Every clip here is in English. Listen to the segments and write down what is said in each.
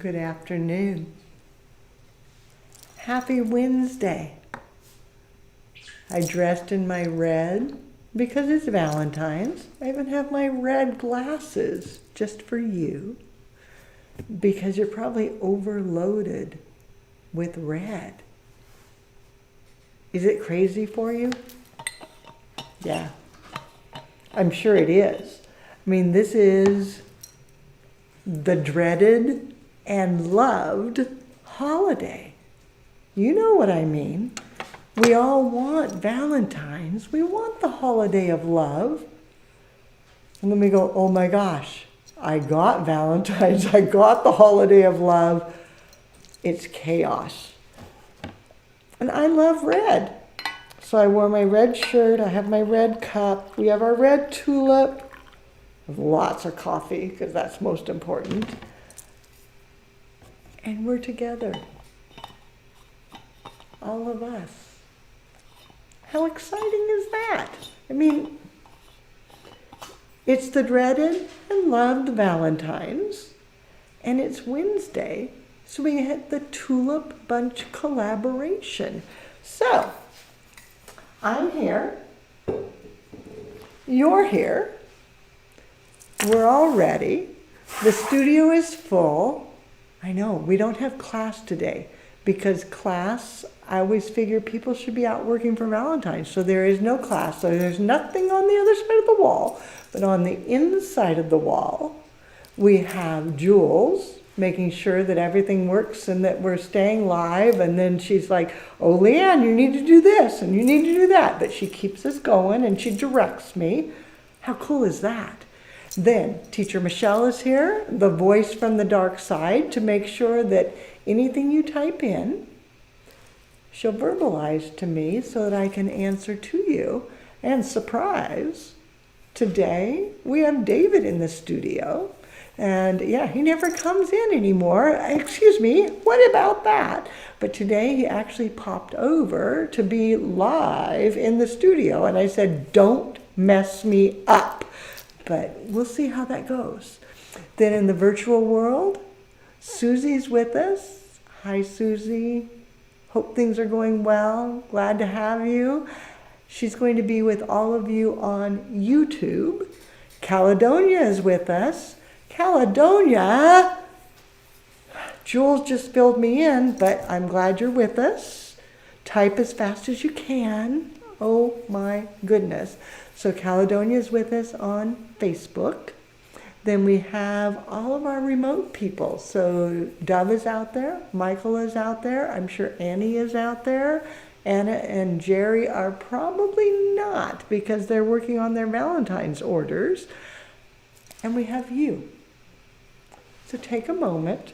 Good afternoon. Happy Wednesday. I dressed in my red because it's Valentine's. I even have my red glasses just for you because you're probably overloaded with red. Is it crazy for you? Yeah, I'm sure it is. I mean, this is the dreaded and loved holiday. You know what I mean. We all want Valentine's. We want the holiday of love. And then we go, oh my gosh, I got Valentine's. I got the holiday of love. It's chaos. And I love red. So I wore my red shirt. I have my red cup. We have our red tulip. Lots of coffee because that's most important. And we're together. All of us. How exciting is that? I mean, it's the dreaded and loved Valentine's, and it's Wednesday, so we had the Tulip Bunch collaboration. So, I'm here, you're here, we're all ready, the studio is full. I know, we don't have class today because class, I always figure people should be out working for Valentine's, so there is no class, so there's nothing on the other side of the wall, but on the inside of the wall, we have Jules making sure that everything works and that we're staying live, and then she's like, oh, Leanne, you need to do this and you need to do that, but she keeps us going and she directs me. How cool is that? Then Teacher Michelle is here, the voice from the dark side, to make sure that anything you type in, she'll verbalize to me so that I can answer to you. And surprise, today we have David in the studio. And yeah, he never comes in anymore. Excuse me, what about that? But today he actually popped over to be live in the studio. And I said, don't mess me up. But we'll see how that goes. Then in the virtual world, Susie's with us. Hi, Susie. Hope things are going well. Glad to have you. She's going to be with all of you on YouTube. Caledonia is with us. Caledonia! Jules just filled me in, but I'm glad you're with us. Type as fast as you can. Oh my goodness. So Caledonia is with us on Facebook. Then we have all of our remote people. So Dove is out there, Michael is out there, I'm sure Annie is out there. Anna and Jerry are probably not because they're working on their Valentine's orders. And we have you. So take a moment.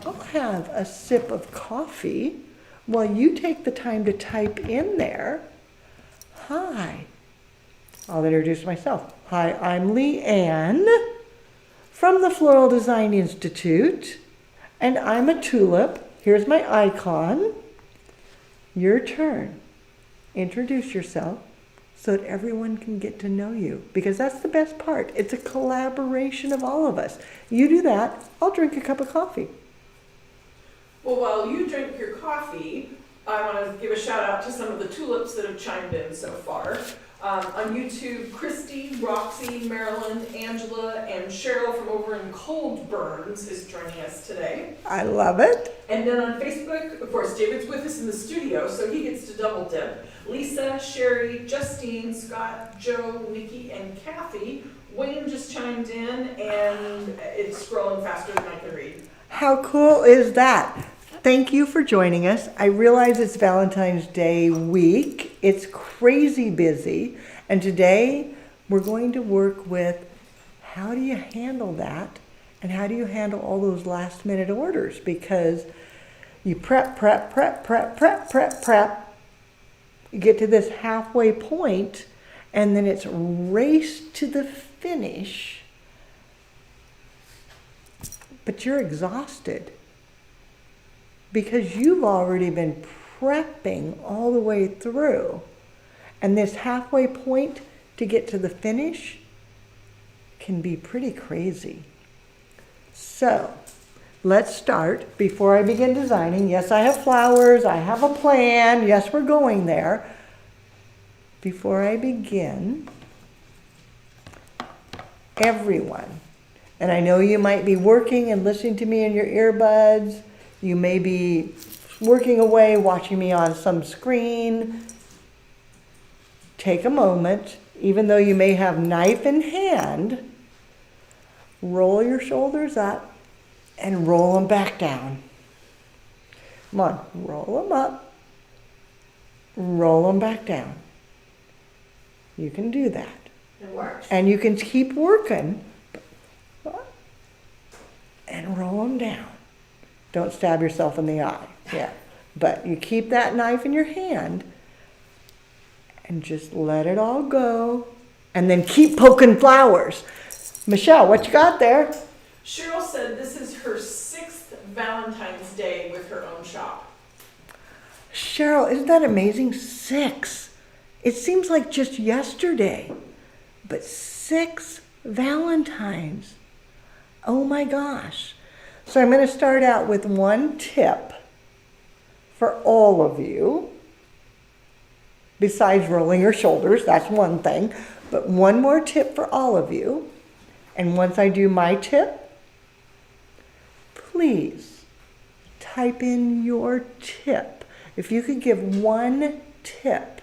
I'll have a sip of coffee while you take the time to type in there. Hi. I'll introduce myself. Hi, I'm Leanne from the Floral Design Institute, and I'm a tulip. Here's my icon. Your turn. Introduce yourself so that everyone can get to know you, because that's the best part. It's a collaboration of all of us. You do that, I'll drink a cup of coffee. Well, while you drink your coffee, I want to give a shout out to some of the tulips that have chimed in so far. On YouTube, Christy, Roxy, Marilyn, Angela, and Cheryl from over in Cold Burns is joining us today. I love it. And then on Facebook, of course, David's with us in the studio, so he gets to double dip. Lisa, Sherry, Justine, Scott, Joe, Nikki, and Kathy. Wayne just chimed in, and it's scrolling faster than I can read. How cool is that? Thank you for joining us. I realize it's Valentine's Day week. It's crazy busy. And today we're going to work with how do you handle that and how do you handle all those last minute orders? Because you prep. You get to this halfway point and then it's race to the finish. But you're exhausted, because you've already been prepping all the way through. And this halfway point to get to the finish can be pretty crazy. So let's start before I begin designing. Yes, I have flowers, I have a plan. Yes, we're going there. Before I begin, everyone, and I know you might be working and listening to me in your earbuds. You may be working away, watching me on some screen. Take a moment, even though you may have knife in hand, roll your shoulders up and roll them back down. Come on, roll them up, roll them back down. You can do that. It works. And you can keep working and roll them down. Don't stab yourself in the eye. Yeah. But you keep that knife in your hand and just let it all go. And then keep poking flowers. Michelle, what you got there? Cheryl said this is her 6th Valentine's Day with her own shop. Cheryl, isn't that amazing? 6. It seems like just yesterday. But 6 Valentines. Oh my gosh. So I'm going to start out with one tip for all of you. Besides rolling your shoulders, that's one thing. But one more tip for all of you. And once I do my tip, please type in your tip. If you could give one tip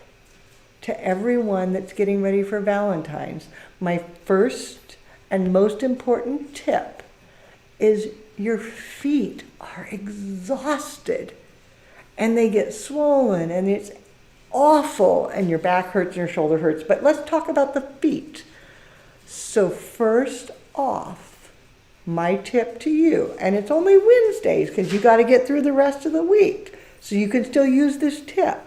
to everyone that's getting ready for Valentine's, my first and most important tip is your feet are exhausted and they get swollen and it's awful and your back hurts and your shoulder hurts. But let's talk about the feet. So first off, my tip to you, and it's only Wednesdays because you got to get through the rest of the week, so you can still use this tip.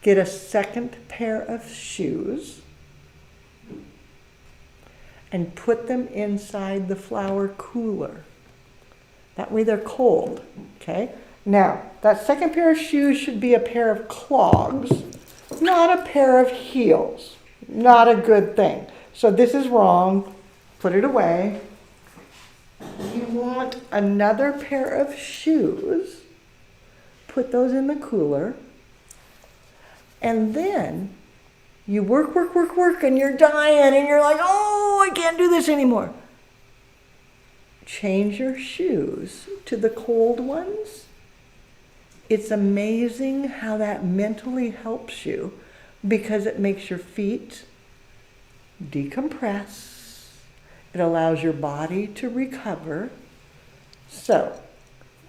Get a second pair of shoes and put them inside the flower cooler. That way they're cold, okay? Now, that second pair of shoes should be a pair of clogs, not a pair of heels. Not a good thing. So this is wrong. Put it away. You want another pair of shoes. Put those in the cooler. And then you work, and you're dying, and you're like, oh, I can't do this anymore. Change your shoes to the cold ones. It's amazing how that mentally helps you because it makes your feet decompress. It allows your body to recover. So,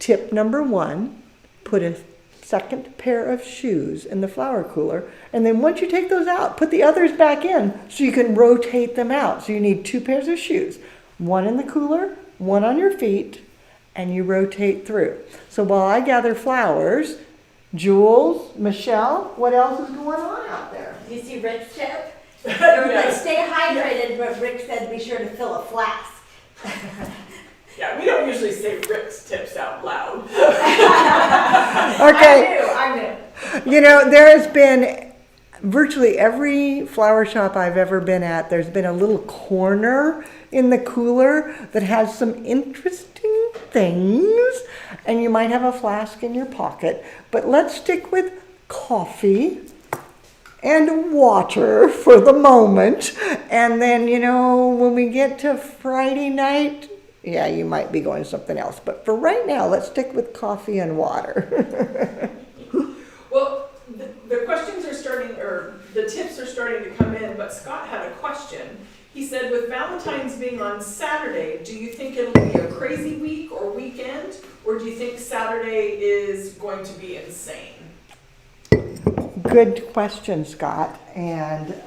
tip number 1, put a second pair of shoes in the flower cooler. And then once you take those out, put the others back in so you can rotate them out. So you need 2 pairs of shoes. 1 in the cooler, 1 on your feet, and you rotate through. So while I gather flowers, Jules, Michelle, what else is going on out there? Do you see Rick's tip? Yes. Stay hydrated, but Rick said be sure to fill a flask. Yeah, we don't usually say Rick's tips out loud. Okay. I knew. You know, there has been virtually every flower shop I've ever been at, there's been a little corner in the cooler that has some interesting things, and you might have a flask in your pocket. But let's stick with coffee and water for the moment. And then, you know, when we get to Friday night, yeah, you might be going something else. But for right now, let's stick with coffee and water. Well, the questions are starting, or the tips are starting to come in, but Scott had a question. He said, with Valentine's being on Saturday, do you think it'll be a crazy week or weekend? Or do you think Saturday is going to be insane? Good question, Scott. And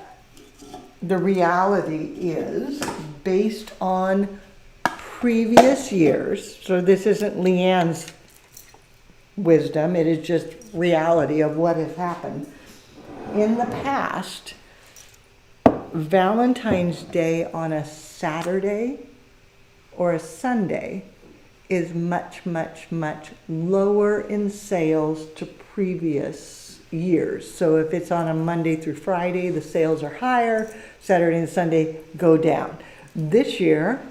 the reality is, based on previous years, so this isn't Leanne's wisdom, it is just reality of what has happened. In the past, Valentine's Day on a Saturday or a Sunday is much, much, much lower in sales to previous years. So if it's on a Monday through Friday, the sales are higher. Saturday and Sunday go down. This year,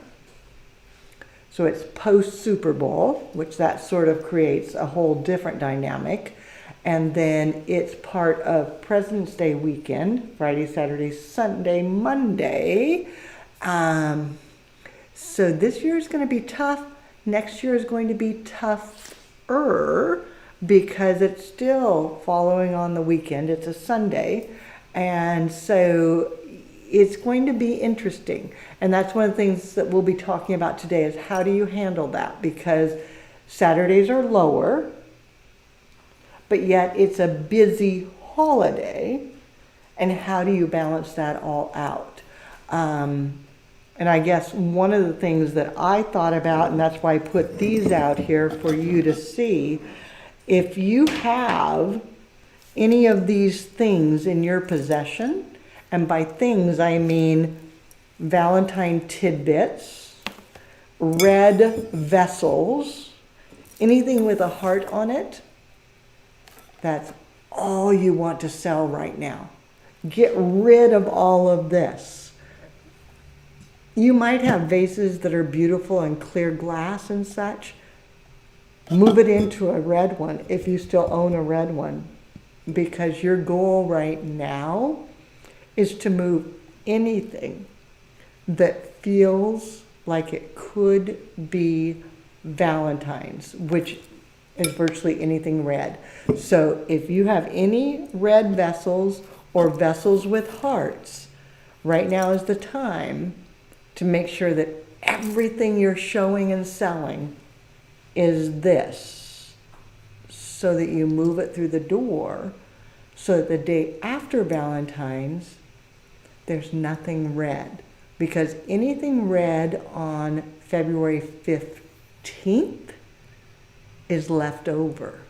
So it's post Super Bowl, which that sort of creates a whole different dynamic. And then it's part of President's Day weekend, Friday, Saturday, Sunday, Monday. So this year is going to be tough. Next year is going to be tougher because it's still following on the weekend. It's a Sunday. And so it's going to be interesting. And that's one of the things that we'll be talking about today is how do you handle that? Because Saturdays are lower, but yet it's a busy holiday. And how do you balance that all out? And I guess one of the things that I thought about, and that's why I put these out here for you to see, if you have any of these things in your possession, and by things I mean Valentine tidbits, red vessels, anything with a heart on it, that's all you want to sell right now. Get rid of all of this. You might have vases that are beautiful and clear glass and such. Move it into a red one if you still own a red one. Because your goal right now is to move anything that feels like it could be Valentine's, which is virtually anything red. So if you have any red vessels or vessels with hearts, right now is the time to make sure that everything you're showing and selling is this, so that you move it through the door, so that the day after Valentine's, there's nothing red. Because anything red on February 15th is left over.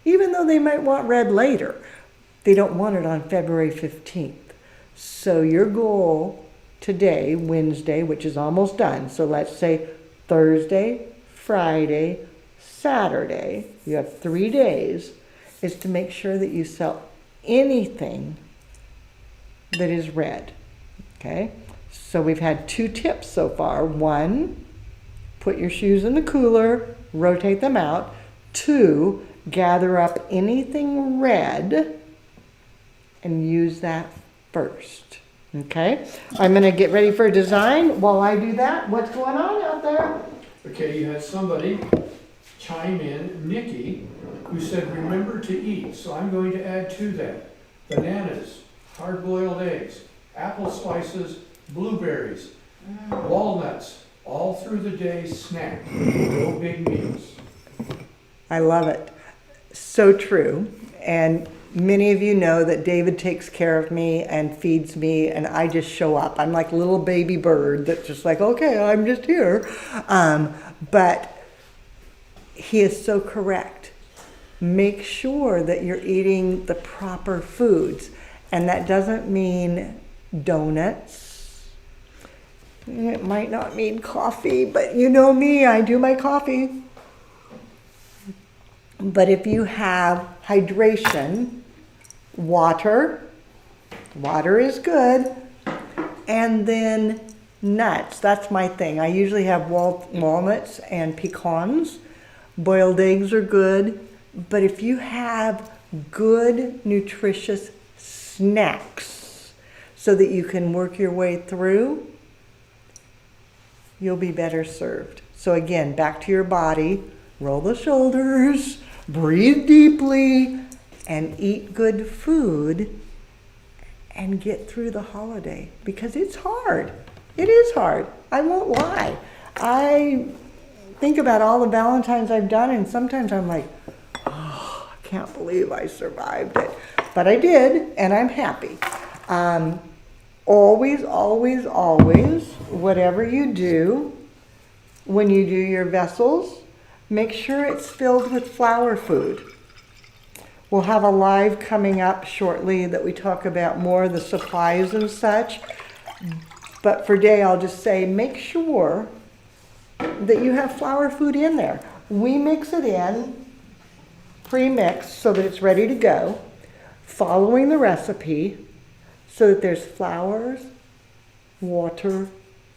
Even though they might want red later, they don't want it on February 15th. So your goal today, Wednesday, which is almost done, so let's say Thursday, Friday, Saturday, you have 3 days, is to make sure that you sell anything that is red. Okay? So we've had 2 tips so far. 1, put your shoes in the cooler, rotate them out. 2, gather up anything red and use that first. Okay? I'm going to get ready for a design. While I do that, what's going on out there? Okay, you had somebody chime in, Nikki, who said, remember to eat. So I'm going to add to that. Bananas, hard-boiled eggs, apple slices, blueberries, walnuts, all through the day snack. No big meals. I love it. So true. And many of you know that David takes care of me and feeds me, and I just show up. I'm like a little baby bird that's just like, okay, I'm just here. But he is so correct. Make sure that you're eating the proper foods. And that doesn't mean donuts. It might not mean coffee, but you know me, I do my coffee. But if you have hydration, water is good, and then nuts. That's my thing. I usually have walnuts and pecans. Boiled eggs are good, but if you have good, nutritious snacks so that you can work your way through, you'll be better served. So again, back to your body, roll the shoulders, breathe deeply, and eat good food and get through the holiday, because it's hard. It is hard. I won't lie. I think about all the Valentines I've done, and sometimes I'm like, oh, I can't believe I survived it. But I did, and I'm happy. Always, always, always, whatever you do, when you do your vessels, make sure it's filled with flower food. We'll have a live coming up shortly that we talk about more of the supplies and such. But for today, I'll just say, make sure that you have flower food in there. We mix it in, pre-mixed, so that it's ready to go, following the recipe, so that there's flowers, water,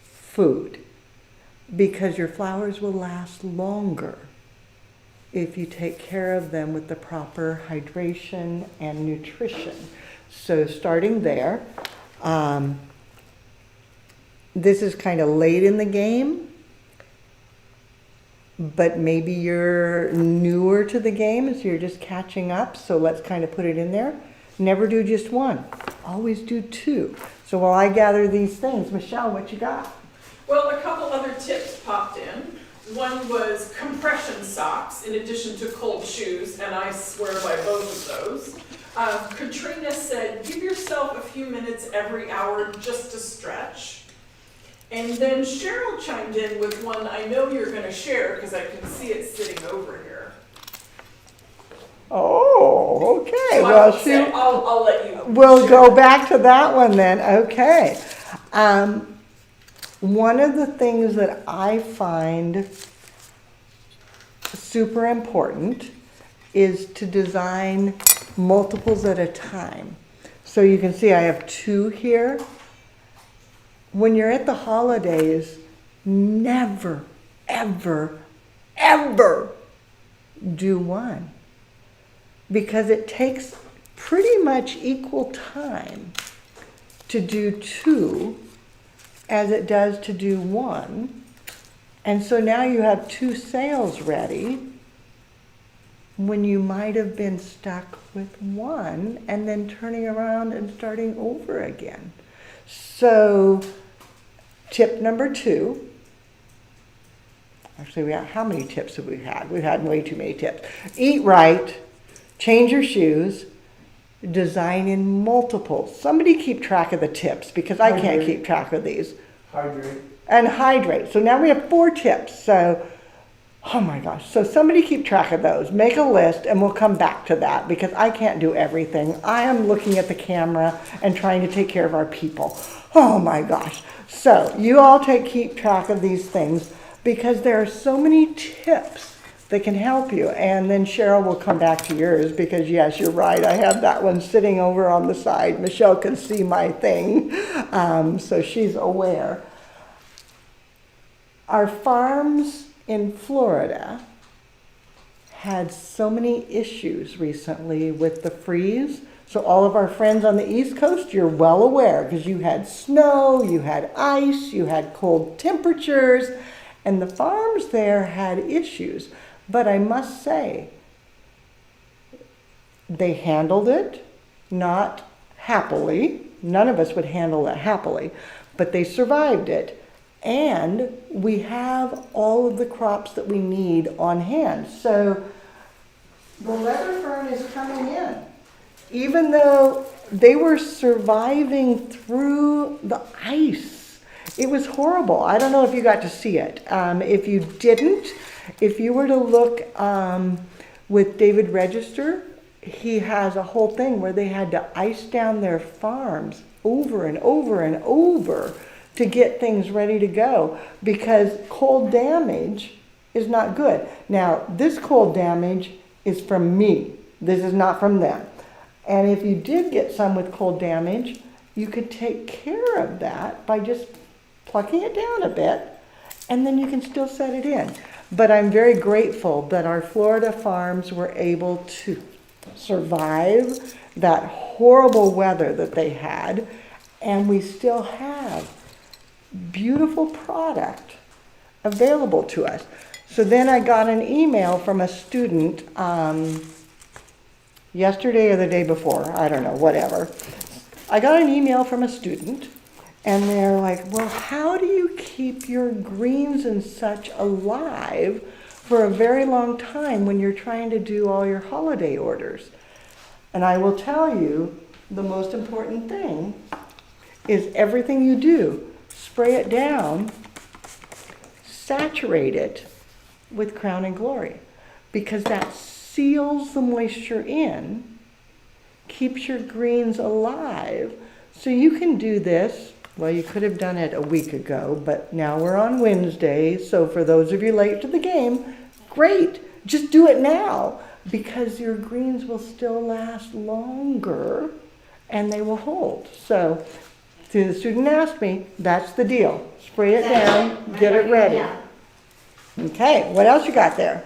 food. because your flowers will last longer if you take care of them with the proper hydration and nutrition. So starting there, this is kind of late in the game, but maybe you're newer to the game, so you're just catching up. So let's kind of put it in there. Never do just one, always do two. So while I gather these things, Michelle, what you got? Well, a couple other tips popped in. One was compression socks in addition to cold shoes, and I swear by both of those. Katrina said, give yourself a few minutes every hour just to stretch. And then Cheryl chimed in with one I know you're going to share because I can see it sitting over here. Oh, okay. So Well, I'll let you. we'll go back to that one then. Okay. One of the things that I find super important is to design multiples at a time. So you can see I have two here. When you're at the holidays, never, ever, ever do one, because it takes pretty much equal time to do two as it does to do one. And so now you have two sales ready when you might have been stuck with one and then turning around and starting over again. So tip number 2, actually how many tips have we had? We've had way too many tips. Eat right, change your shoes, design in multiples. Somebody keep track of the tips because I can't keep track of these. Hydrate. And hydrate. So now we have 4 tips. So, oh my gosh. So somebody keep track of those. Make a list and we'll come back to that because I can't do everything. I am looking at the camera and trying to take care of our people. Oh my gosh. So you all keep track of these things because there are so many tips that can help you. And then Cheryl will come back to yours because yes, you're right. I have that one sitting over on the side. Michelle can see my thing. So she's aware. Our farms in Florida had so many issues recently with the freeze. So all of our friends on the East Coast, you're well aware because you had snow, you had ice, you had cold temperatures, and the farms there had issues. But I must say, they handled it, not happily. None of us would handle it happily, but they survived it. And we have all of the crops that we need on hand. So the leather fern is coming in. Even though they were surviving through the ice. It was horrible. I don't know if you got to see it. If you didn't, if you were to look with David Register, he has a whole thing where they had to ice down their farms over and over and over to get things ready to go because cold damage is not good. Now, this cold damage is from me. This is not from them. And if you did get some with cold damage, you could take care of that by just plucking it down a bit, and then you can still set it in. But I'm very grateful that our Florida farms were able to survive that horrible weather that they had, and we still have beautiful product available to us. So then I got an email from a student yesterday or the day before, I don't know, whatever. I got an email from a student and they're like, well, how do you keep your greens and such alive for a very long time when you're trying to do all your holiday orders? And I will tell you, the most important thing is everything you do, spray it down, saturate it with Crown and Glory, because that seals the moisture in, keeps your greens alive. So you can do this. Well, you could have done it a week ago, but now we're on Wednesday. So for those of you late to the game, great. Just do it now because your greens will still last longer and they will hold. So See, the student asked me, that's the deal. Spray it down, get it ready. Yeah. Okay, what else you got there?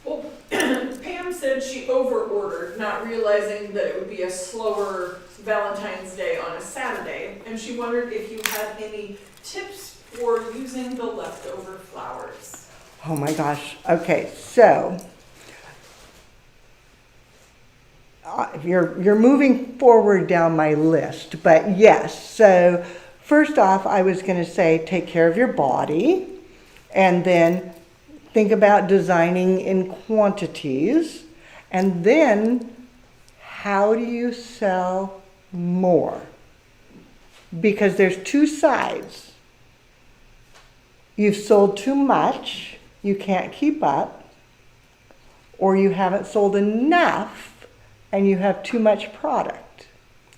Well, Pam said she over-ordered, not realizing that it would be a slower Valentine's Day on a Saturday, and she wondered if you had any tips for using the leftover flowers. Oh my gosh, okay, so you're moving forward down my list, but yes, so first off, I was gonna say take care of your body, and then think about designing in quantities, and then how do you sell more? Because there's two sides. You've sold too much, you can't keep up, or you haven't sold enough and you have too much product.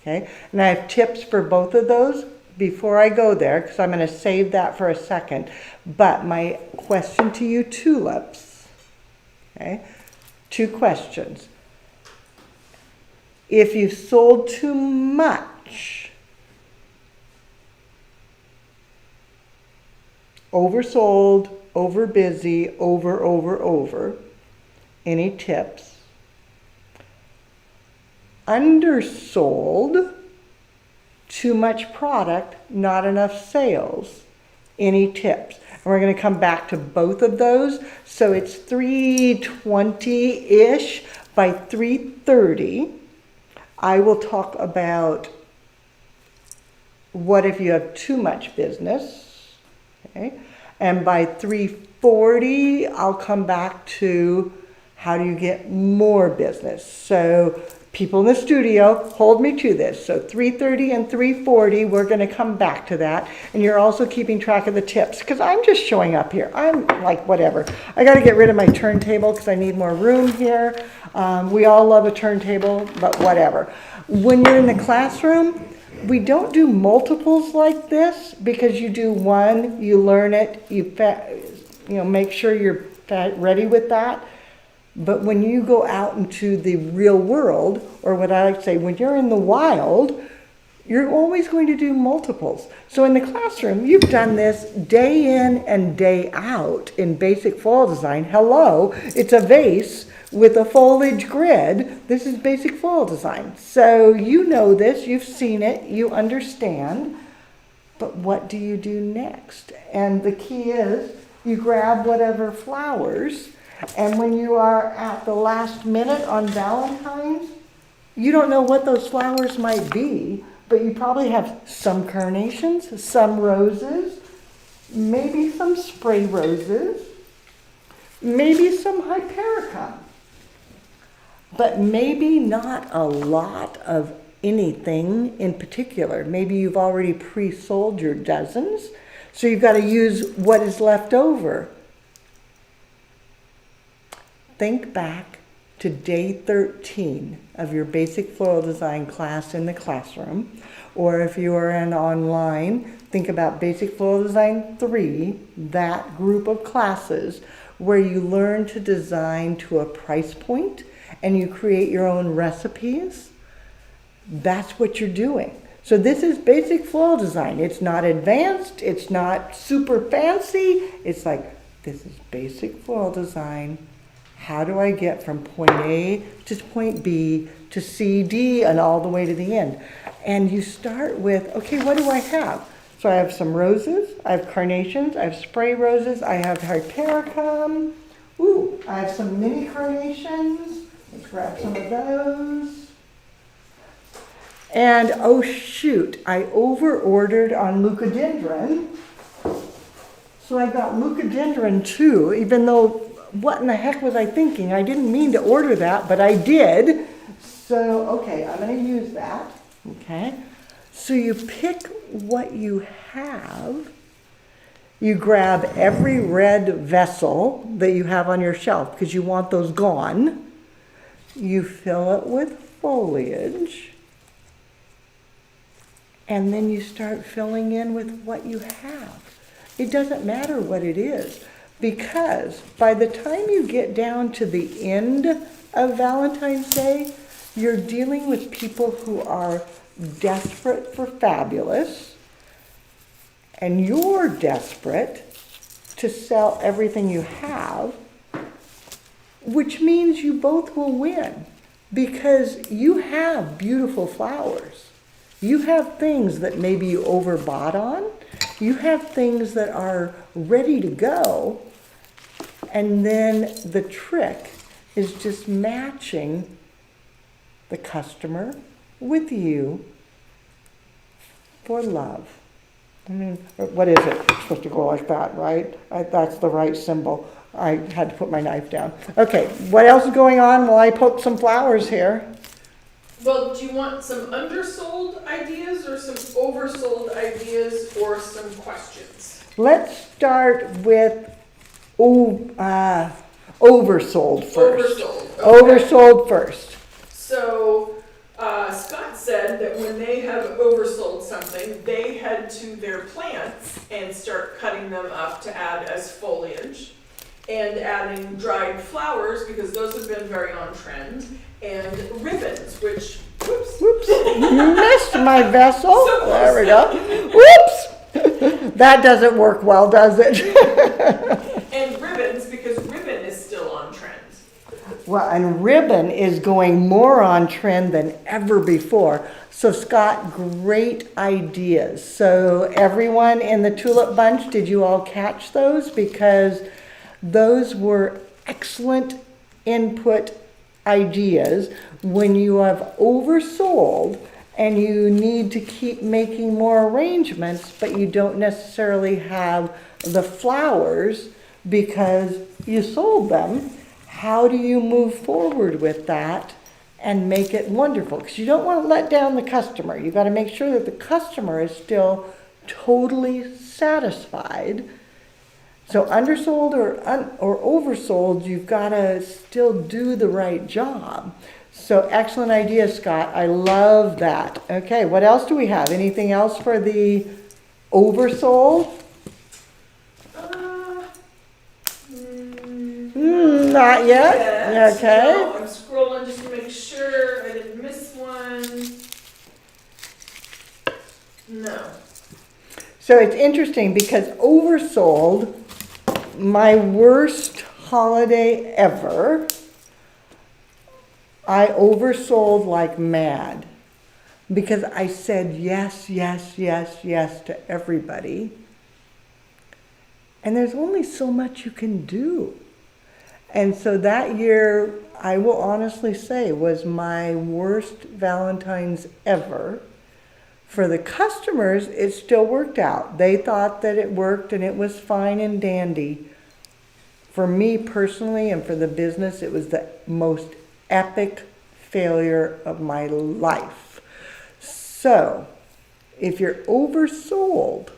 Okay, and I have tips for both of those before I go there, because I'm going to save that for a second. But my question to you, tulips, okay, 2 questions. If you've sold too much, oversold, overbusy, over, any tips? Undersold, too much product, not enough sales. Any tips? And we're going to come back to both of those. So it's 3:20-ish. By 3:30, I will talk about what if you have too much business. Okay? And by 3:40, I'll come back to how do you get more business. So people in the studio, hold me to this. So 3:30 and 3:40, we're going to come back to that. And you're also keeping track of the tips, because I'm just showing up here. I'm like, whatever. I got to get rid of my turntable because I need more room here. We all love a turntable, but whatever. When you're in the classroom, we don't do multiples like this, because you do one, you learn it, you make sure you're ready with that. But when you go out into the real world, or what I like to say, when you're in the wild, you're always going to do multiples. So in the classroom, you've done this day in and day out in basic floral design. Hello, it's a vase with a foliage grid. This is basic floral design. So you know this, you've seen it, you understand. But what do you do next? And the key is you grab whatever flowers. And when you are at the last minute on Valentine's, you don't know what those flowers might be, but you probably have some carnations, some roses, maybe some spray roses, maybe some hypericum, but maybe not a lot of anything in particular. Maybe you've already pre-sold your dozens, so you've got to use what is left over. Think back to day 13 of your basic floral design class in the classroom, or if you are in online, think about basic floral design 3, that group of classes where you learn to design to a price point and you create your own recipes. That's what you're doing. So this is basic floral design. It's not advanced, it's not super fancy. It's like, this is basic floral design. How do I get from point A to point B to C, D, and all the way to the end? And you start with, okay, what do I have? So I have some roses, I have carnations, I have spray roses, I have hypericum. Ooh, I have some mini carnations. Let's grab some of those. And oh shoot, I over-ordered on leucodendron. So I got leucodendron too, even though, what in the heck was I thinking? I didn't mean to order that, but I did. So, okay, I'm going to use that. Okay. So you pick what you have. You grab every red vessel that you have on your shelf because you want those gone. You fill it with foliage. And then you start filling in with what you have. It doesn't matter what it is. Because by the time you get down to the end of Valentine's Day, you're dealing with people who are desperate for fabulous, and you're desperate to sell everything you have, which means you both will win because you have beautiful flowers. You have things that maybe you overbought on. You have things that are ready to go. And then the trick is just matching the customer with you for love. I mean, what is it? It's supposed to go like that, right? That's the right symbol. I had to put my knife down. Okay, what else is going on while I poke some flowers here? Well, do you want some undersold ideas or some oversold ideas or some questions? Let's start with oversold first. Oversold. Okay. Oversold first. So, Scott said that when they have oversold something, they head to their plants and start cutting them up to add as foliage, and adding dried flowers, because those have been very on trend, and ribbons, which, whoops. Whoops, missed my vessel. So close. There we go. Whoops. That doesn't work well, does it? And ribbons, because ribbon is still on trend. Well, and ribbon is going more on trend than ever before. So Scott, great ideas. So everyone in the tulip bunch, did you all catch those? Because those were excellent input ideas. When you have oversold and you need to keep making more arrangements, but you don't necessarily have the flowers because you sold them, how do you move forward with that and make it wonderful? Because you don't want to let down the customer. You got to make sure that the customer is still totally satisfied. So undersold or oversold, you've got to still do the right job. So excellent idea, Scott. I love that. Okay, what else do we have? Anything else for the oversold? Not yet? Yes. Okay. No, I'm scrolling just to make sure I didn't miss one. No. So it's interesting because oversold, my worst holiday ever, I oversold like mad because I said yes, yes, yes, yes to everybody. And there's only so much you can do. And so that year, I will honestly say, was my worst Valentine's ever. For the customers, it still worked out. They thought that it worked and it was fine and dandy. For me personally and for the business, it was the most epic failure of my life. So, if you're oversold,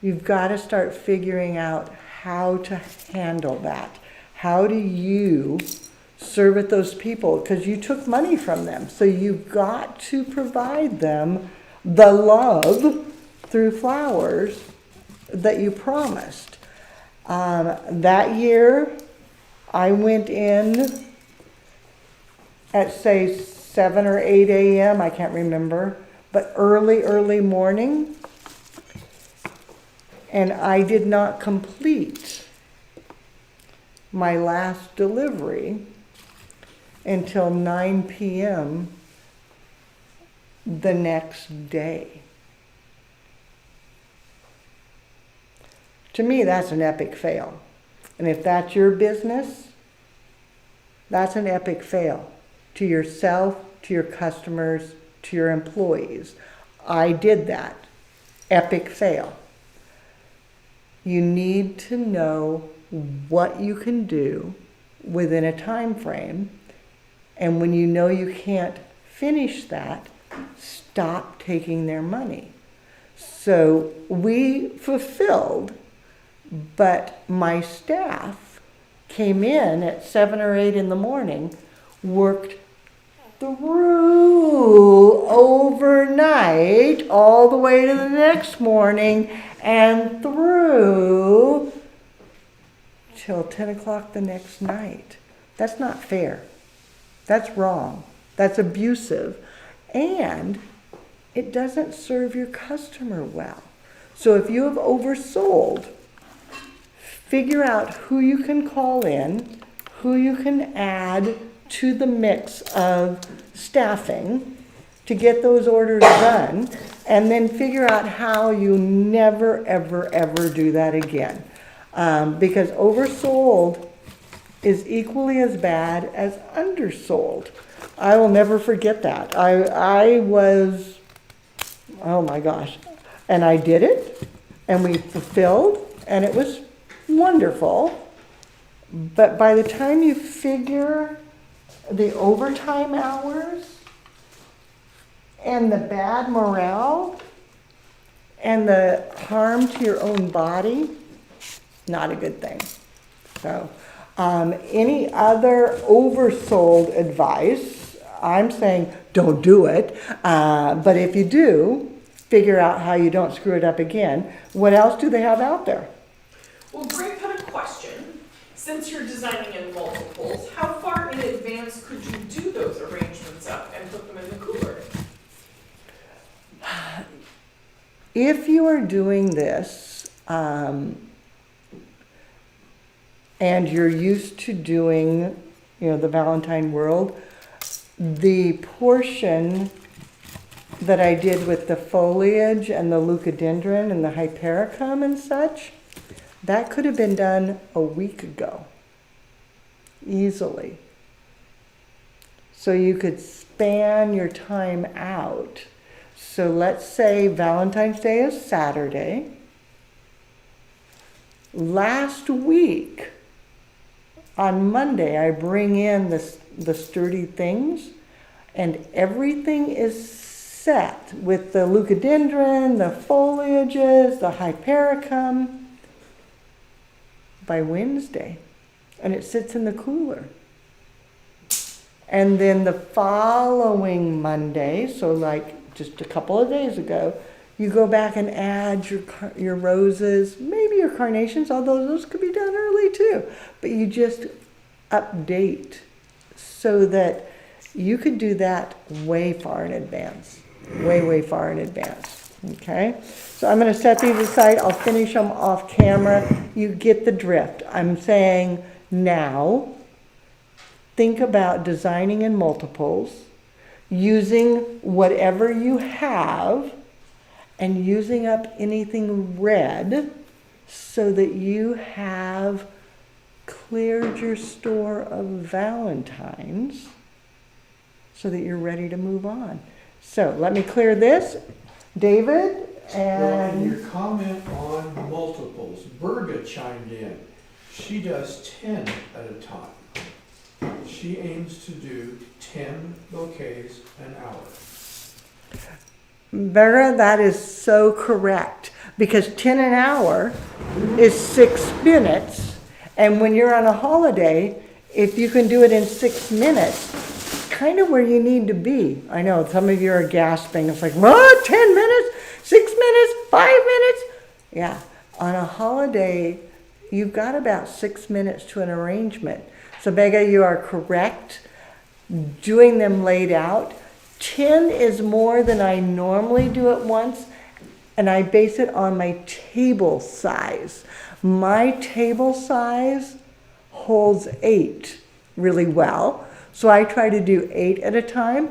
you've got to start figuring out how to handle that. How do you serve those people? Because you took money from them. So you've got to provide them the love through flowers that you promised. That year, I went in at say 7 or 8 a.m., I can't remember, but early morning. And I did not complete my last delivery until 9 p.m. the next day. To me, that's an epic fail. And if that's your business, that's an epic fail to yourself, to your customers, to your employees. I did that. Epic fail. You need to know what you can do within a time frame, and when you know you can't finish that, stop taking their money. So we fulfilled, but my staff came in at 7 or 8 in the morning, worked through overnight all the way to the next morning and through till 10 o'clock the next night. That's not fair. That's wrong. That's abusive. and it doesn't serve your customer well. So if you have oversold, figure out who you can call in, who you can add to the mix of staffing to get those orders done, and then figure out how you never, ever, ever do that again. Because oversold is equally as bad as undersold. I will never forget that. I was, oh my gosh, and I did it, and we fulfilled, and it was wonderful. But by the time you figure the overtime hours and the bad morale and the harm to your own body, not a good thing. So, any other oversold advice, I'm saying don't do it. But if you do, figure out how you don't screw it up again. What else do they have out there? Well, Greg had a question. Since you're designing in multiples, how far in advance could you do those arrangements up and put them in the cooler? If you are doing this, and you're used to doing, the Valentine world, the portion that I did with the foliage and the leucadendron and the hypericum and such, that could have been done a week ago, easily. So you could span your time out. So let's say Valentine's Day is Saturday. Last week, on Monday, I bring in the sturdy things, and everything is set with the leucadendron, the foliages, the hypericum by Wednesday, and it sits in the cooler. And then the following Monday, so like just a couple of days ago, you go back and add your roses, maybe your carnations, although those could be done early too. But you just update so that you could do that way far in advance, way far in advance. Okay, so I'm going to set these aside. I'll finish them off camera. You get the drift. I'm saying now, think about designing in multiples, using whatever you have, and using up anything red so that you have cleared your store of Valentines so that you're ready to move on. So let me clear this. David Well, in and your comment on multiples, Berga chimed in. She does 10 at a time. She aims to do 10 bouquets an hour. Vera, that is so correct, because 10 an hour is 6 minutes, and when you're on a holiday, if you can do it in 6 minutes, kind of where you need to be. I know some of you are gasping. It's like, what, 10 minutes, 6 minutes, 5 minutes? Yeah, on a holiday, you've got about 6 minutes to an arrangement. So Bega, you are correct. Doing them laid out. 10 is more than I normally do at once, and I base it on my table size. My table size holds 8 really well, so I try to do 8 at a time.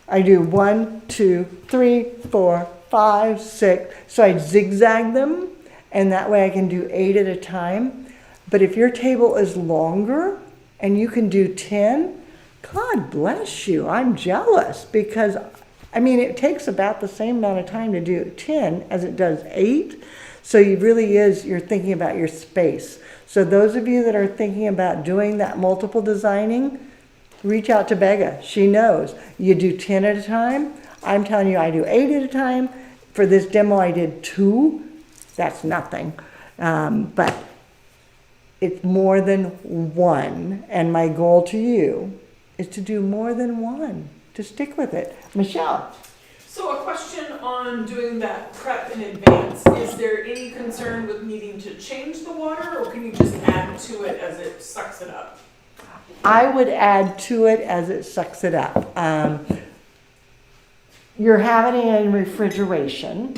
I do 1, 2, 3, 4, 5, 6, so I zigzag them, and that way I can do 8 at a time. But if your table is longer and you can do 10, God bless you. I'm jealous because, it takes about the same amount of time to do 10 as it does 8. So you're thinking about your space. So those of you that are thinking about doing that multiple designing, reach out to Bega. She knows. You do 10 at a time. I'm telling you, I do 8 at a time. For this demo, I did 2. That's nothing. But it's more than 1. And my goal to you is to do more than 1, to stick with it. Michelle. So a question on doing that prep in advance. Is there any concern with needing to change the water, or can you just add to it as it sucks it up? I would add to it as it sucks it up. you're having it in refrigeration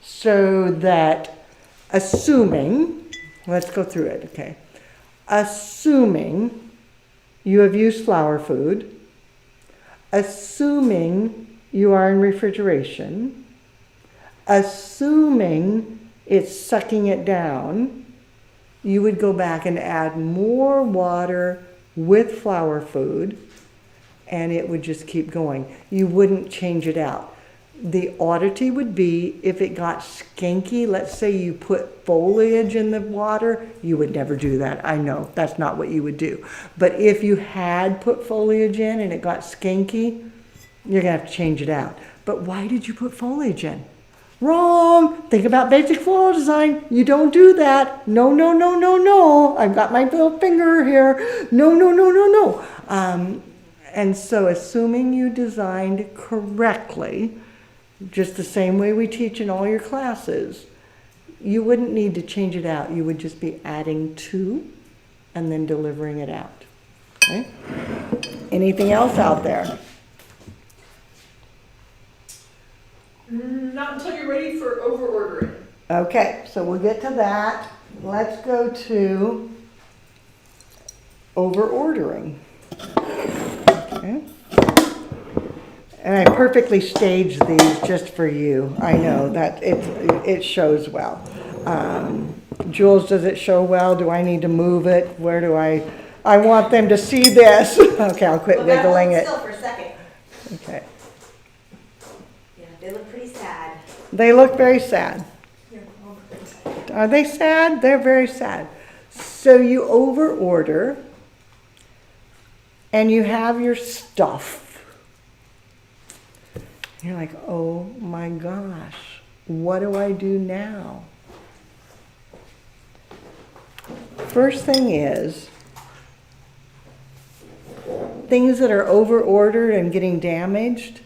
so that assuming, let's go through it, okay. Assuming you have used flour food, assuming you are in refrigeration, assuming it's sucking it down, you would go back and add more water with flour food, and it would just keep going. You wouldn't change it out. The oddity would be if it got skanky, let's say you put foliage in the water, you would never do that. I know, that's not what you would do. But if you had put foliage in and it got skanky, you're gonna have to change it out. But why did you put foliage in? Wrong! Think about basic floral design. You don't do that. No, no, no, no, no. I've got my little finger here. No, no, no, no, no. And so assuming you designed correctly, just the same way we teach in all your classes, you wouldn't need to change it out. You would just be adding to and then delivering it out. Okay? Anything else out there? Not until you're ready for over ordering. Okay, so we'll get to that. Let's go to over ordering. Okay. And I perfectly staged these just for you. I know that it shows well. Jules, does it show well? Do I need to move it? Where do I want them to see this. Okay, I'll quit wiggling it. Still for a second. Okay. Yeah, they look pretty sad. They look very sad. Yeah, all pretty sad. Are they sad? They're very sad. So you over order and you have your stuff. You're like, oh my gosh, what do I do now? First thing is, things that are over ordered and getting damaged,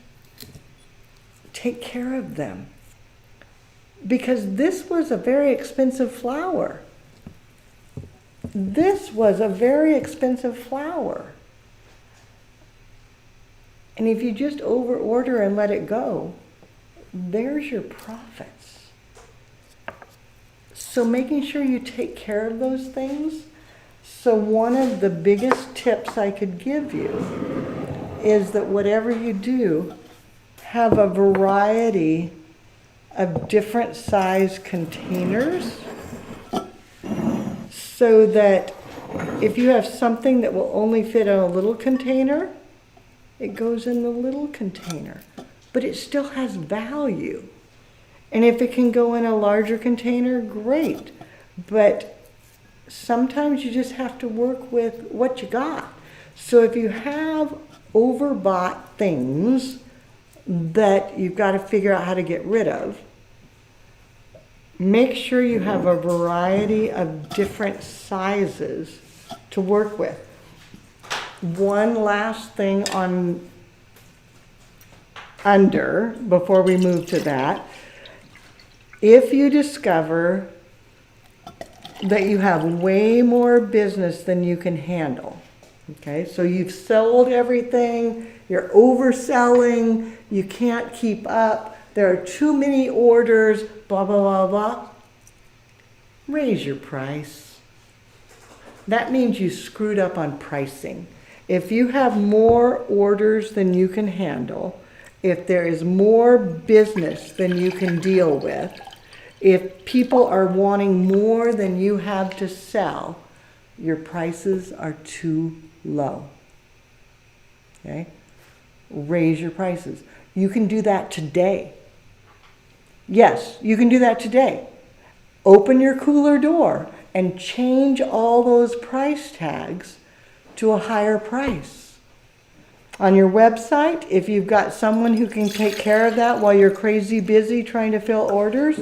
take care of them. Because this was a very expensive flower. This was a very expensive flower. And if you just over order and let it go, there's your profits. So making sure you take care of those things. So one of the biggest tips I could give you is that whatever you do, have a variety of different size containers so that if you have something that will only fit in a little container, it goes in the little container, but it still has value. And if it can go in a larger container, great. But sometimes you just have to work with what you got. So if you have overbought things that you've got to figure out how to get rid of, make sure you have a variety of different sizes to work with. One last thing on under, before we move to that. If you discover that you have way more business than you can handle, okay, so you've sold everything, you're overselling, you can't keep up, there are too many orders, blah, blah, blah, blah, raise your price. That means you screwed up on pricing. If you have more orders than you can handle, if there is more business than you can deal with, if people are wanting more than you have to sell, your prices are too low. Okay? Raise your prices. You can do that today. Yes, you can do that today. Open your cooler door and change all those price tags to a higher price. On your website, if you've got someone who can take care of that while you're crazy busy trying to fill orders,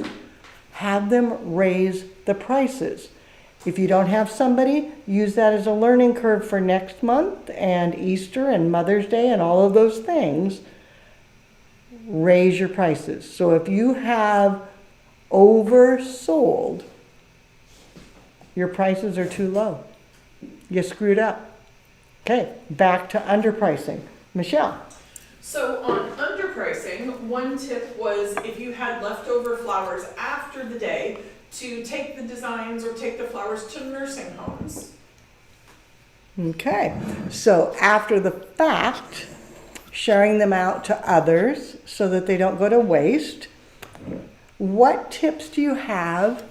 have them raise the prices. If you don't have somebody, use that as a learning curve for next month and Easter and Mother's Day and all of those things. Raise your prices. So if you have oversold, your prices are too low. You screwed up. Okay, back to underpricing. Michelle. So on underpricing, pricing, one tip was if you had leftover flowers after the day, to take the designs or take the flowers to nursing homes. Okay, so after the fact, sharing them out to others so that they don't go to waste. What tips do you have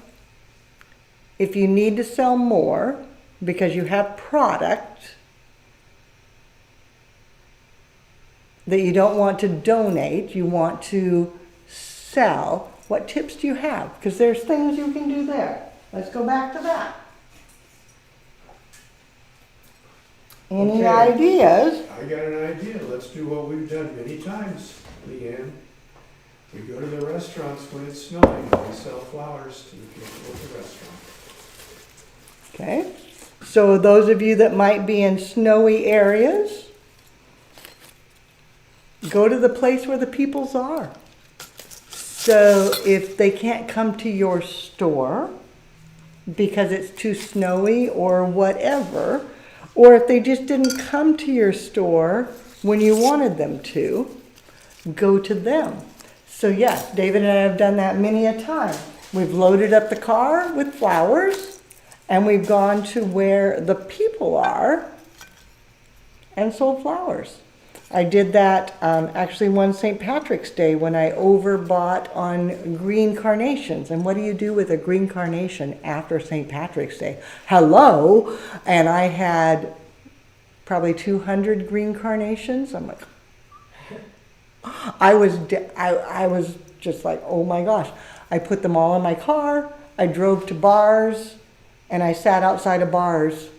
if you need to sell more because you have product that you don't want to donate, you want to sell? What tips do you have? Because there's things you can do there. Let's go back to that. Any Okay. ideas? I got an idea. Let's do what we've done many times, Leanne. We go to the restaurants when it's snowing, and we sell flowers to the people at the restaurant. Okay, so those of you that might be in snowy areas, go to the place where the peoples are. So if they can't come to your store because it's too snowy or whatever, or if they just didn't come to your store when you wanted them to, go to them. So yes, David and I have done that many a time. We've loaded up the car with flowers and we've gone to where the people are and sold flowers. I did that actually one St. Patrick's Day when I overbought on green carnations. And what do you do with a green carnation after St. Patrick's Day? Hello! And I had probably 200 green carnations. I'm like, I was just like, oh my gosh. I put them all in my car. I drove to bars and I sat outside of bars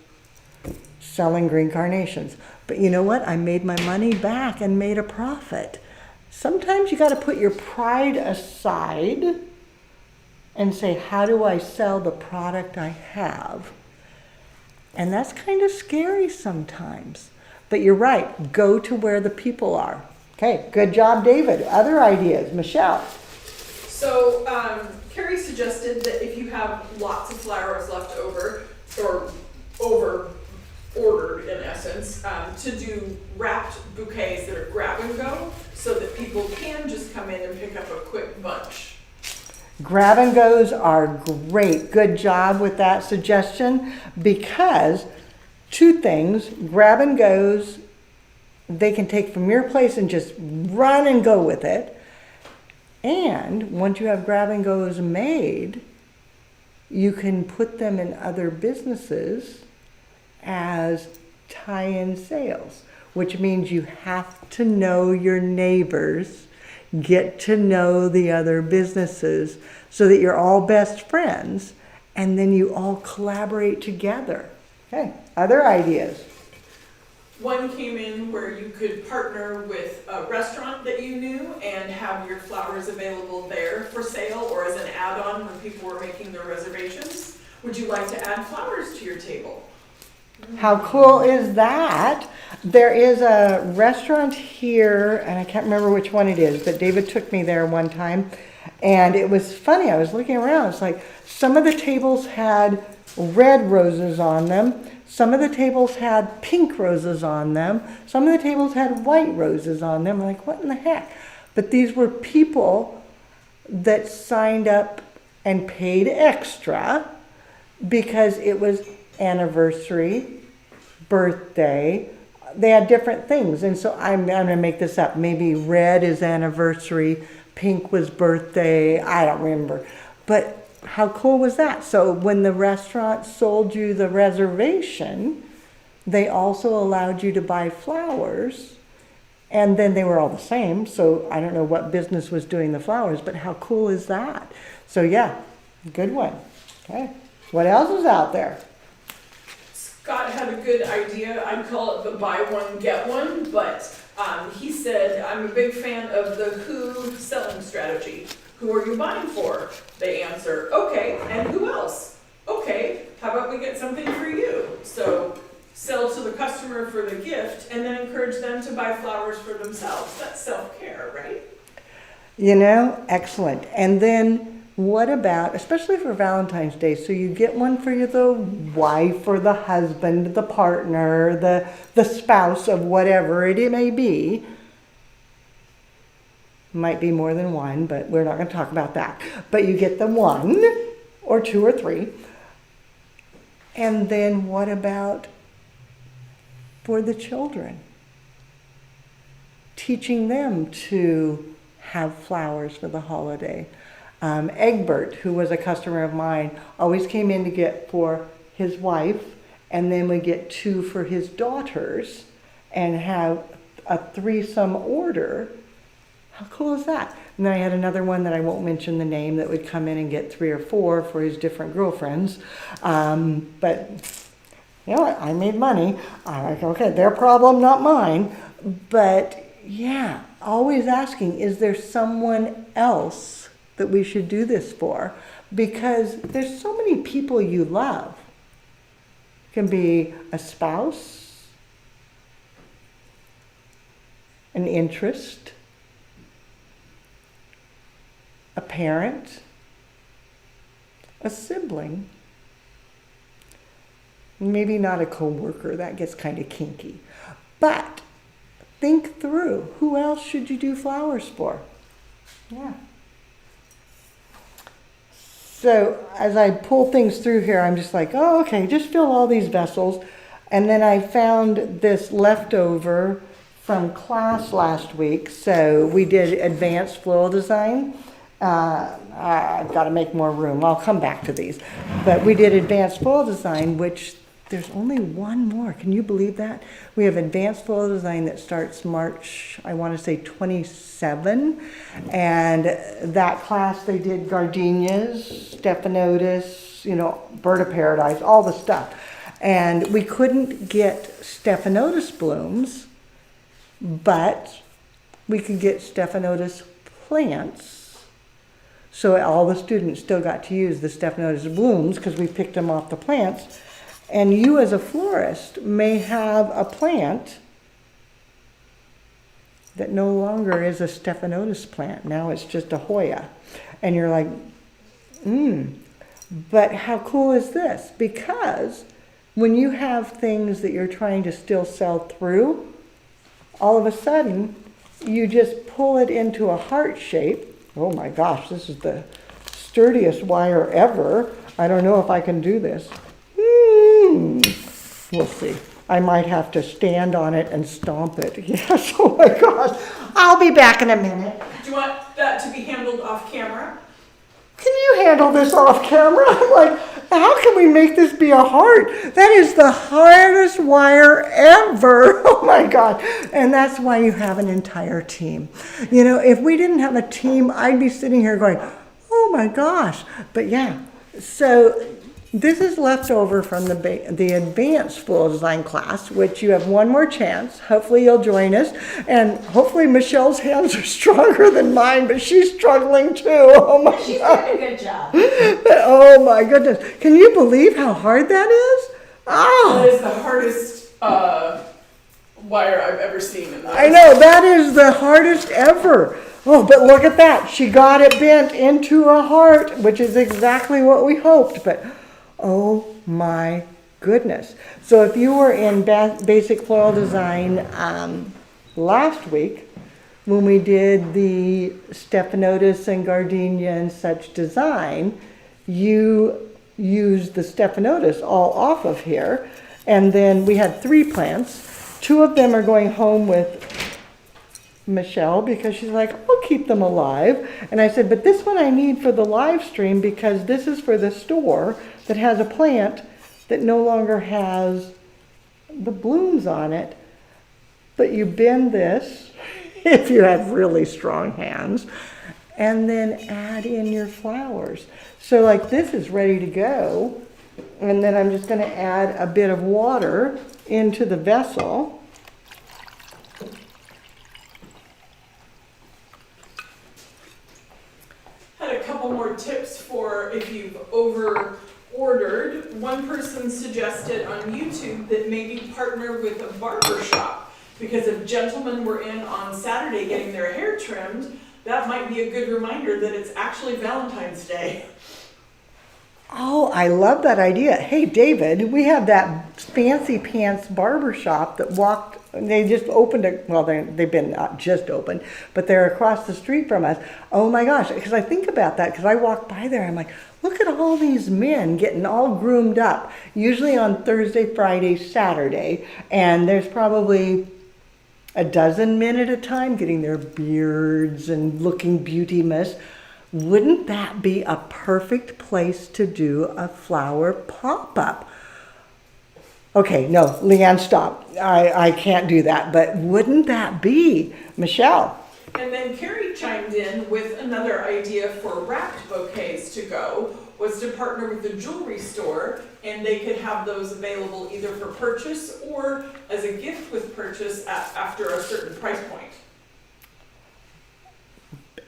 selling green carnations. But you know what? I made my money back and made a profit. Sometimes you got to put your pride aside and say, how do I sell the product I have? And that's kind of scary sometimes. But you're right. Go to where the people are. Okay, good job, David. Other ideas? Michelle? So Carrie suggested that if you have lots of flowers left over, or over ordered in essence, to do wrapped bouquets that are grab and go so that people can just come in and pick up a quick bunch. Grab and goes are great. Good job with that suggestion, because two things, grab and goes, they can take from your place and just run and go with it. And once you have grab and goes made, you can put them in other businesses as tie-in sales, which means you have to know your neighbors, get to know the other businesses so that you're all best friends, and then you all collaborate together. Okay, other ideas? One came in where you could partner with a restaurant that you knew and have your flowers available there for sale or as an add-on when people were making their reservations. Would you like to add flowers to your table? How cool is that? There is a restaurant here, and I can't remember which one it is, but David took me there one time, and it was funny. I was looking around. It's like some of the tables had red roses on them. Some of the tables had pink roses on them. Some of the tables had white roses on them. I'm like, what in the heck? But these were people that signed up and paid extra because it was anniversary, birthday. They had different things. And so I'm going to make this up. Maybe red is anniversary, pink was birthday. I don't remember. But how cool was that? So when the restaurant sold you the reservation, they also allowed you to buy flowers. And then they were all the same. So I don't know what business was doing the flowers, but how cool is that? So yeah, good one. Okay. What else is out there? Scott had a good idea. I'd call it the buy one, get one, but he said, I'm a big fan of the who selling strategy. Who are you buying for? They answer, okay, and who else? Okay, how about we get something for you? So sell to the customer for the gift and then encourage them to buy flowers for themselves. That's self-care, right? You know, excellent. And then what about, especially for Valentine's Day, so you get one for the wife or the husband, the partner, the spouse of whatever it may be. Might be more than one, but we're not going to talk about that. But you get the 1 or 2 or 3. And then what about for the children? Teaching them to have flowers for the holiday. Egbert, who was a customer of mine, always came in to get for his wife, and then we get 2 for his daughters, and have a threesome order. How cool is that? And then I had another one that I won't mention the name that would come in and get 3 or 4 for his different girlfriends. But you know what? I made money. I'm like, okay, their problem, not mine. But yeah, always asking, is there someone else that we should do this for? Because there's so many people you love. It can be a spouse, an interest, a parent, a sibling, maybe not a coworker, that gets kind of kinky. But think through, who else should you do flowers for? Yeah. So as I pull things through here, I'm just like, oh, okay, just fill all these vessels. And then I found this leftover from class last week. So we did advanced floral design. I've got to make more room. I'll come back to these. But we did advanced floral design, which there's only one more. Can you believe that? We have advanced floral design that starts March, I want to say 27. And that class, they did gardenias, stephanotis, bird of paradise, all the stuff. And we couldn't get stephanotis blooms, but we could get stephanotis plants. So all the students still got to use the stephanotis blooms because we picked them off the plants. And you as a florist may have a plant that no longer is a stephanotis plant. Now it's just a Hoya. And you're like, But how cool is this? Because when you have things that you're trying to still sell through, all of a sudden, you just pull it into a heart shape. Oh my gosh, this is the sturdiest wire ever. I don't know if I can do this. We'll see. I might have to stand on it and stomp it. Yes, oh my gosh. I'll be back in a minute. Do you want that to be handled off camera? Can you handle this off camera? I'm like, how can we make this be a heart? That is the hardest wire ever. Oh my God. And that's why you have an entire team. If we didn't have a team, I'd be sitting here going, oh my gosh. But yeah, so this is left over from the advanced floral design class, which you have one more chance. Hopefully you'll join us. And hopefully Michelle's hands are stronger than mine, but she's struggling too. Oh my She's God. doing a good job. Oh my goodness. Can you believe how hard that is? Oh. That is the hardest wire I've ever seen in this. I know, that is the hardest ever. Oh, but look at that. She got it bent into a heart, which is exactly what we hoped. But oh my goodness. So if you were in basic floral design last week, when we did the stephanotis and gardenia and such design, you used the stephanotis all off of here. And then we had 3 plants. 2 of them are going home with Michelle because she's like, I'll keep them alive. And I said, but this one I need for the live stream because this is for the store that has a plant that no longer has the blooms on it. But you bend this, if you have really strong hands, and then add in your flowers. So like this is ready to go. And then I'm just going to add a bit of water into the vessel. Had a couple more tips for if you've over ordered. One person suggested on YouTube that maybe partner with a barber shop, because if gentlemen were in on Saturday getting their hair trimmed, that might be a good reminder that it's actually Valentine's Day. Oh, I love that idea. Hey, David, we have that fancy pants barber shop that walked They just opened they've been not just open, but they're across the street from us. Oh my gosh, because I think about that, because I walk by there, I'm like, look at all these men getting all groomed up, usually on Thursday, Friday, Saturday, and there's probably a dozen men at a time getting their beards and looking beauty-mous. Wouldn't that be a perfect place to do a flower pop-up? Okay, no, Leanne, stop. I can't do that, but wouldn't that be? Michelle? And then Carrie chimed in with another idea for wrapped bouquets to go, was to partner with the jewelry store, and they could have those available either for purchase or as a gift with purchase after a certain price point.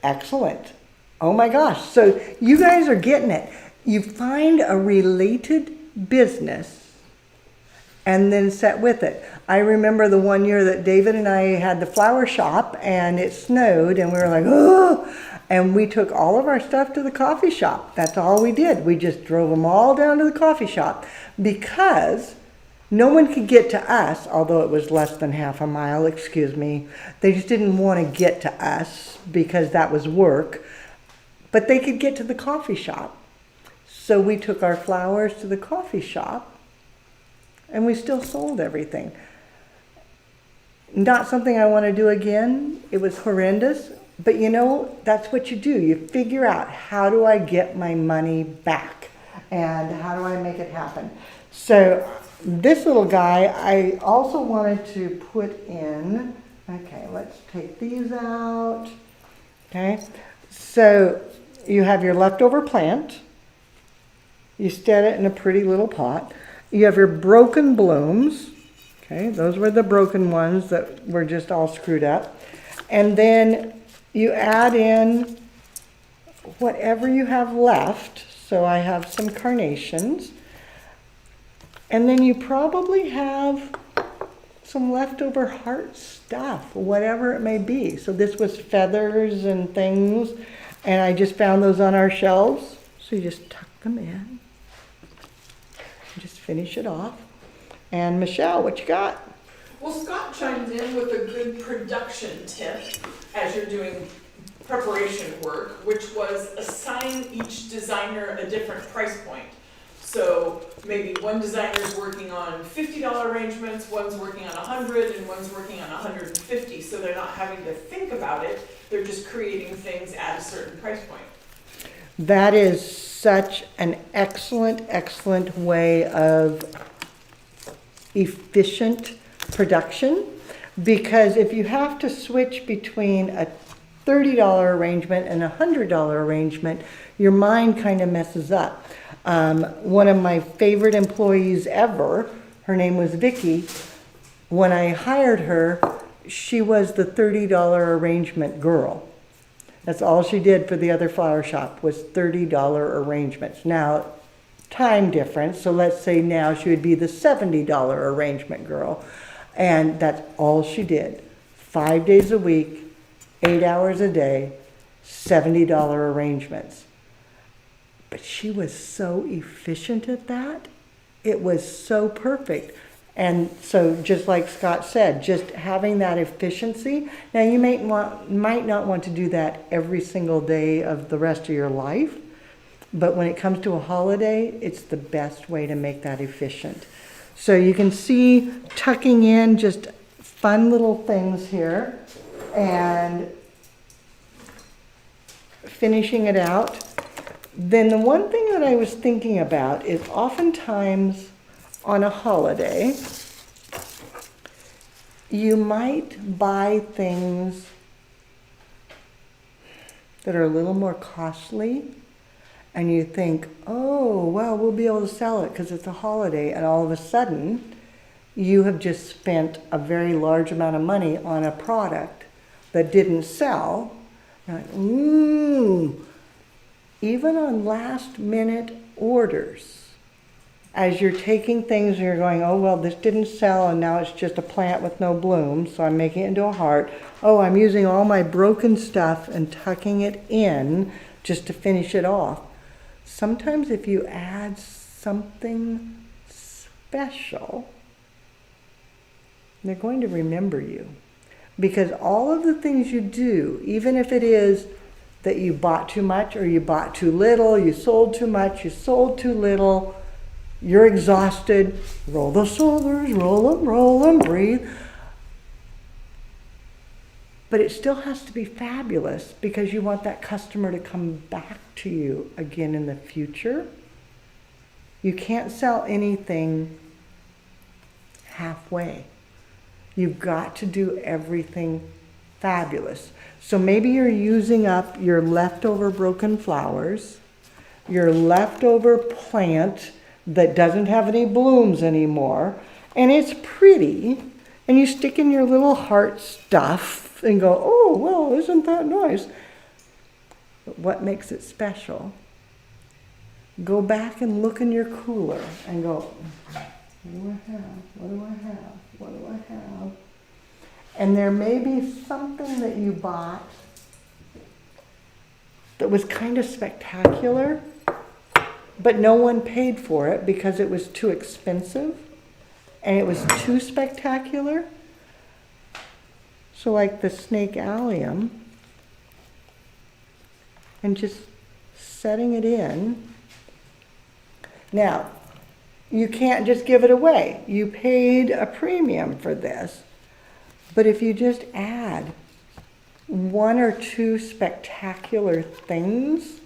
Excellent. Oh my gosh, so you guys are getting it. You find a related business and then set with it. I remember the one year that David and I had the flower shop and it snowed and we were like, oh, and we took all of our stuff to the coffee shop. That's all we did. We just drove them all down to the coffee shop because no one could get to us, although it was less than half a mile, excuse me. They just didn't want to get to us because that was work, but they could get to the coffee shop. So we took our flowers to the coffee shop and we still sold everything. Not something I want to do again. It was horrendous. But you know, that's what you do. You figure out, how do I get my money back? And how do I make it happen? So this little guy, I also wanted to put in, okay, let's take these out. Okay, so you have your leftover plant. You set it in a pretty little pot. You have your broken blooms. Okay, those were the broken ones that were just all screwed up. And then you add in whatever you have left. So I have some carnations. And then you probably have some leftover heart stuff, whatever it may be. So this was feathers and things. And I just found those on our shelves. So you just tuck them in. Just finish it off. And Michelle, what you got? Well, Scott chimed in with a good production tip as you're doing preparation work, which was assign each designer a different price point. So maybe one designer's working on $50 arrangements, one's working on 100, and one's working on 150. So they're not having to think about it. They're just creating things at a certain price point. That is such an excellent way of efficient production, because if you have to switch between a $30 arrangement and a $100 arrangement, your mind kind of messes up. One of my favorite employees ever, her name was Vicky. When I hired her, she was the $30 arrangement girl. That's all she did for the other flower shop was $30 arrangements. Now, time difference, so let's say now she would be the $70 arrangement girl. And that's all she did. 5 days a week, 8 hours a day, $70 arrangements. But she was so efficient at that. It was so perfect. And so just like Scott said, just having that efficiency. Now you might not want to do that every single day of the rest of your life, but when it comes to a holiday, it's the best way to make that efficient. So you can see tucking in just fun little things here and finishing it out. Then the one thing that I was thinking about is oftentimes on a holiday, you might buy things that are a little more costly, and you think, oh, well, we'll be able to sell it because it's a holiday, and all of a sudden, you have just spent a very large amount of money on a product that didn't sell. You're like, ooh. Even on last minute orders, as you're taking things and you're going, oh, well, this didn't sell and now it's just a plant with no blooms, so I'm making it into a heart. Oh, I'm using all my broken stuff and tucking it in just to finish it off. Sometimes if you add something special, They're going to remember you. Because all of the things you do, even if it is that you bought too much or you bought too little, you sold too much, you sold too little, you're exhausted, roll the shoulders, roll them, breathe. But it still has to be fabulous because you want that customer to come back to you again in the future. You can't sell anything halfway. You've got to do everything fabulous. So maybe you're using up your leftover broken flowers, your leftover plant that doesn't have any blooms anymore, and it's pretty, and you stick in your little heart stuff and go, oh, well, isn't that nice? But what makes it special? Go back and look in your cooler and go, what do I have? What do I have? What do I have? And there may be something that you bought that was kind of spectacular, but no one paid for it because it was too expensive and it was too spectacular. So like the snake allium, and just setting it in. Now, you can't just give it away. You paid a premium for this. But if you just add one or two spectacular things,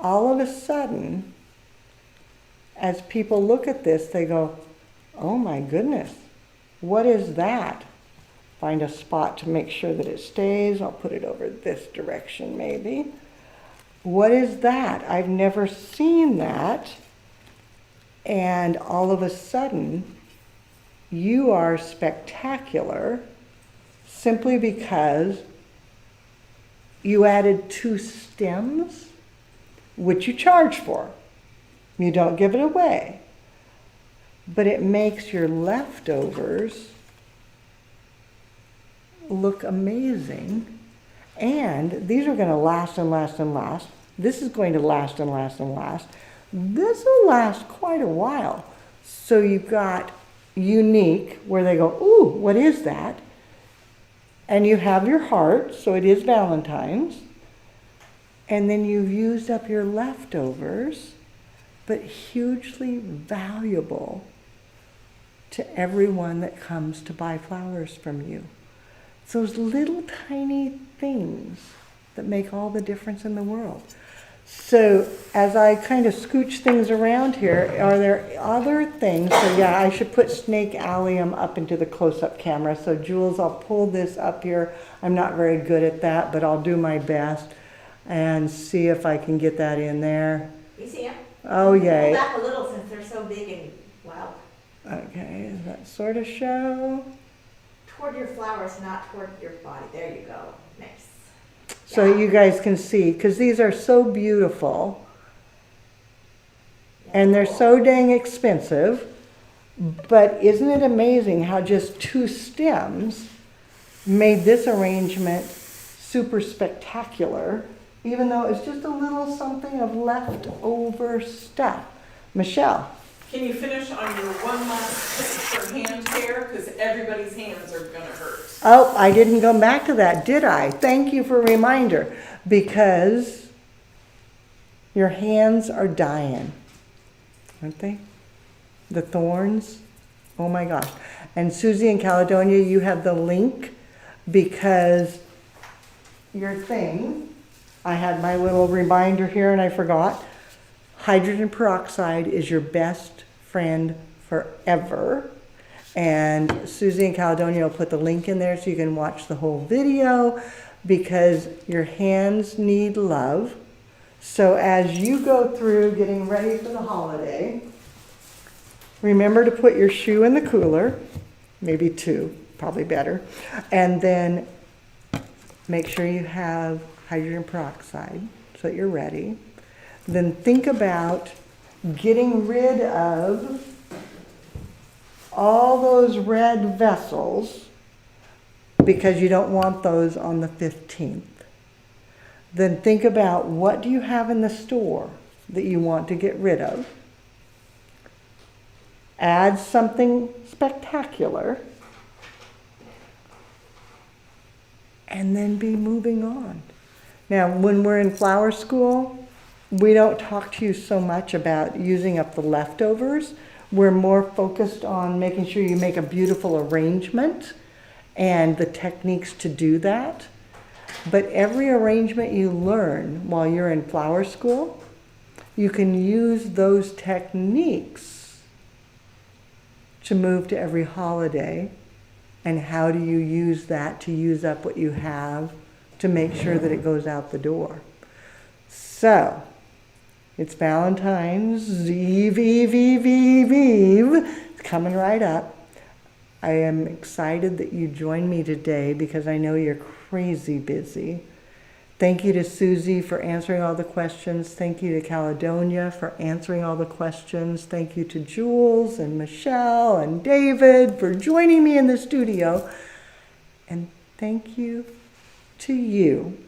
all of a sudden, as people look at this, they go, oh my goodness, what is that? Find a spot to make sure that it stays. I'll put it over this direction maybe. What is that? I've never seen that. And all of a sudden, you are spectacular simply because you added 2 stems, which you charge for. You don't give it away. But it makes your leftovers look amazing. And these are going to last and last and last. This is going to last and last and last. This will last quite a while. So you've got unique, where they go, ooh, what is that? And you have your heart, so it is Valentine's. And then you've used up your leftovers, but hugely valuable to everyone that comes to buy flowers from you. It's those little tiny things that make all the difference in the world. So as I kind of scooch things around here, are there other things? So yeah, I should put snake allium up into the close-up camera. So Jules, I'll pull this up here. I'm not very good at that, but I'll do my best and see if I can get that in there. You see them? Oh, yay. Pull back a little since they're so big and wild. Okay, does that sort of show? Toward your flowers, not toward your body. There you go. Nice. So Yeah. you guys can see, because these are so beautiful and they're so dang expensive. But isn't it amazing how just 2 stems made this arrangement super spectacular, even though it's just a little something of leftover stuff. Michelle. Can you finish on your one last tip for hand care? Because everybody's hands are gonna hurt. Oh, I didn't go back to that, did I? Thank you for a reminder, because your hands are dying, aren't they? The thorns, oh my gosh. And Susie in Caledonia, you have the link, because your thing, I had my little reminder here and I forgot. Hydrogen peroxide is your best friend forever. And Susie in Caledonia will put the link in there so you can watch the whole video, because your hands need love. So as you go through getting ready for the holiday, remember to put your shoe in the cooler, maybe 2, probably better. And then make sure you have hydrogen peroxide so that you're ready. Then think about getting rid of all those red vessels, because you don't want those on the 15th. Then think about, what do you have in the store that you want to get rid of? Add something spectacular, and then be moving on. Now, when we're in flower school, we don't talk to you so much about using up the leftovers. We're more focused on making sure you make a beautiful arrangement and the techniques to do that. But every arrangement you learn while you're in flower school, you can use those techniques to move to every holiday. And how do you use that to use up what you have to make sure that it goes out the door? So, it's Valentine's Eve, It's coming right up. I am excited that you joined me today because I know you're crazy busy. Thank you to Susie for answering all the questions. Thank you to Caledonia for answering all the questions. Thank you to Jules and Michelle and David for joining me in the studio. And thank you to you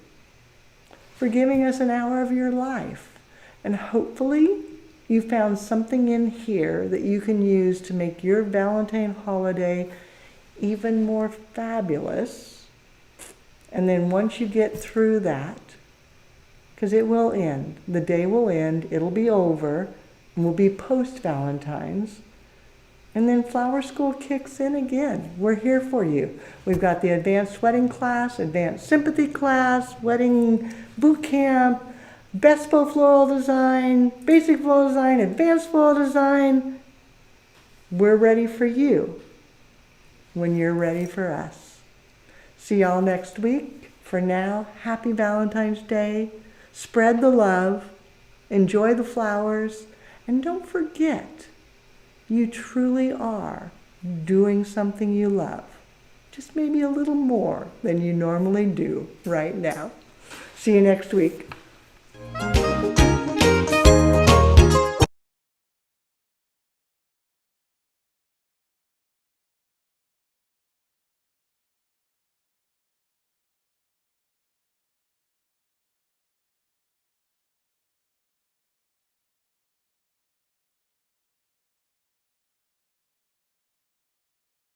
for giving us an hour of your life. And hopefully you found something in here that you can use to make your Valentine holiday even more fabulous. And then once you get through that, because it will end, the day will end, it'll be over, and we'll be post-Valentine's. And then flower school kicks in again. We're here for you. We've got the advanced wedding class, advanced sympathy class, wedding boot camp, best faux floral design, basic floral design, advanced floral design. We're ready for you when you're ready for us. See y'all next week. For now, happy Valentine's Day. Spread the love. Enjoy the flowers. And don't forget, you truly are doing something you love. Just maybe a little more than you normally do right now. See you next week.